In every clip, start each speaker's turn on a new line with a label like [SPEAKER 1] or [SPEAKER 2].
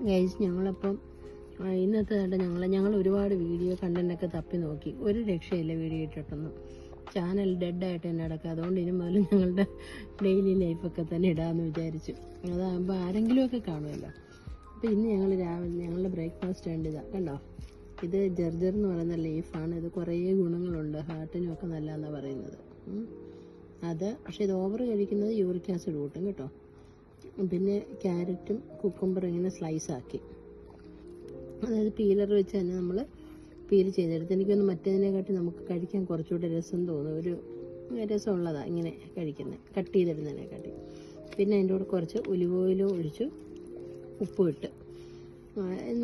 [SPEAKER 1] Guys ഞങ്ങളപ്പം ഇന്നത്തെ ഞങ്ങൾ ഒരുപാട് വീഡിയോ കണ്ടൻറ്റൊക്കെ തപ്പി നോക്കി, ഒരു രക്ഷയില്ല വീഡിയോ ഇട്ടിട്ടൊന്നും. ചാനൽ ഡെഡായിട്ട് തന്നെ കിടക്കുക. അതുകൊണ്ട് ഇനി മുതൽ ഞങ്ങളുടെ ഡെയിലി ലൈഫൊക്കെ തന്നെ ഇടാമെന്ന് വിചാരിച്ചു. അതാകുമ്പോൾ ആരെങ്കിലുമൊക്കെ കാണുമല്ലോ. അപ്പോൾ ഇന്ന് ഞങ്ങൾ രാവിലെ ഞങ്ങളുടെ ബ്രേക്ക്ഫാസ്റ്റ് ഉണ്ട്. ഇതാ കണ്ടോ, ഇത് ജർജർ എന്ന് പറയുന്ന ലീഫാണ്. ഇത് കുറേ ഗുണങ്ങളുണ്ട്, ഹാർട്ടിനും ഒക്കെ നല്ലതെന്നാണ് പറയുന്നത്. പക്ഷേ ഇത് ഓവർ കഴിക്കുന്നത് യൂറിക് ആസിഡ് കൂട്ടും കേട്ടോ. പിന്നെ ക്യാരറ്റും കുക്കുംബറും ഇങ്ങനെ സ്ലൈസാക്കി, അതായത് പീലർ വെച്ച് തന്നെ നമ്മൾ പീൽ ചെയ്തെടുത്ത്. എനിക്കൊന്ന് മറ്റേതിനെക്കാട്ടി നമുക്ക് കഴിക്കാൻ കുറച്ചുകൂടെ രസം തോന്നും, ഒരു രസമുള്ളതാണ് ഇങ്ങനെ കഴിക്കുന്നത്, കട്ട് ചെയ്തിടുന്നതിനെക്കാട്ടി. പിന്നെ അതിൻ്റെ കൂടെ കുറച്ച് ഒലിവ് ഓയിലും ഒഴിച്ചു, ഉപ്പും ഇട്ട്,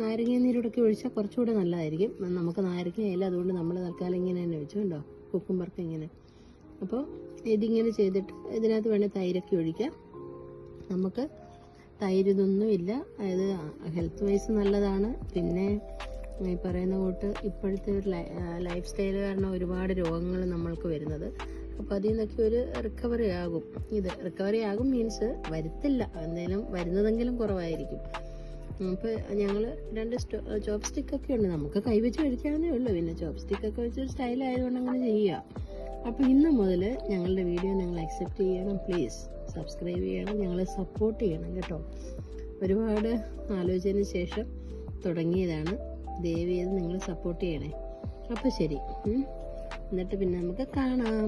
[SPEAKER 1] നാരങ്ങ നീരോടൊക്കെ ഒഴിച്ചാൽ കുറച്ചുകൂടെ നല്ലതായിരിക്കും. നമുക്ക് നാരങ്ങയില്ല, അതുകൊണ്ട് നമ്മൾ തൽക്കാലം ഇങ്ങനെ തന്നെ വെച്ചു കണ്ടോ, കുക്കുംബർക്ക് ഇങ്ങനെ. അപ്പോൾ ഇതിങ്ങനെ ചെയ്തിട്ട് ഇതിനകത്ത് വേണേൽ തൈരൊക്കെ ഒഴിക്കാം. നമുക്ക് തൈര് ഇതൊന്നും ഇല്ല, അതായത് ഹെൽത്ത് വൈസ് നല്ലതാണ്. പിന്നെ ഈ പറയുന്ന കൂട്ട് ഇപ്പോഴത്തെ ഒരു ലൈഫ് സ്റ്റൈൽ കാരണം ഒരുപാട് രോഗങ്ങൾ നമ്മൾക്ക് വരുന്നത്. അപ്പോൾ അതിൽ നിന്നൊക്കെ ഒരു റിക്കവറി ആകും. ഇത് റിക്കവറി ആകും മീൻസ് വരത്തില്ല, എന്തെങ്കിലും വരുന്നതെങ്കിലും കുറവായിരിക്കും. അപ്പോൾ ഞങ്ങൾ 2 ചോപ്പ് സ്റ്റിക്കൊക്കെ ഉണ്ട്, നമുക്ക് കൈവച്ച് കഴിക്കാവുന്നേ ഉള്ളൂ. പിന്നെ ചോപ്പ് സ്റ്റിക്കൊക്കെ വെച്ചൊരു സ്റ്റൈലായതുകൊണ്ട് അങ്ങനെ ചെയ്യുക. അപ്പോൾ ഇന്ന് മുതൽ ഞങ്ങളുടെ വീഡിയോ നിങ്ങൾ അക്സെപ്റ്റ് ചെയ്യണം, പ്ലീസ് സബ്സ്ക്രൈബ് ചെയ്യണം, ഞങ്ങളെ സപ്പോർട്ട് ചെയ്യണം കേട്ടോ. ഒരുപാട് ആലോചനയ്ക്ക് ശേഷം തുടങ്ങിയതാണ്, ദയവ് ചെയ്ത് നിങ്ങൾ സപ്പോർട്ട് ചെയ്യണേ. അപ്പോൾ ശരി, എന്നിട്ട് പിന്നെ നമുക്ക് കാണാം.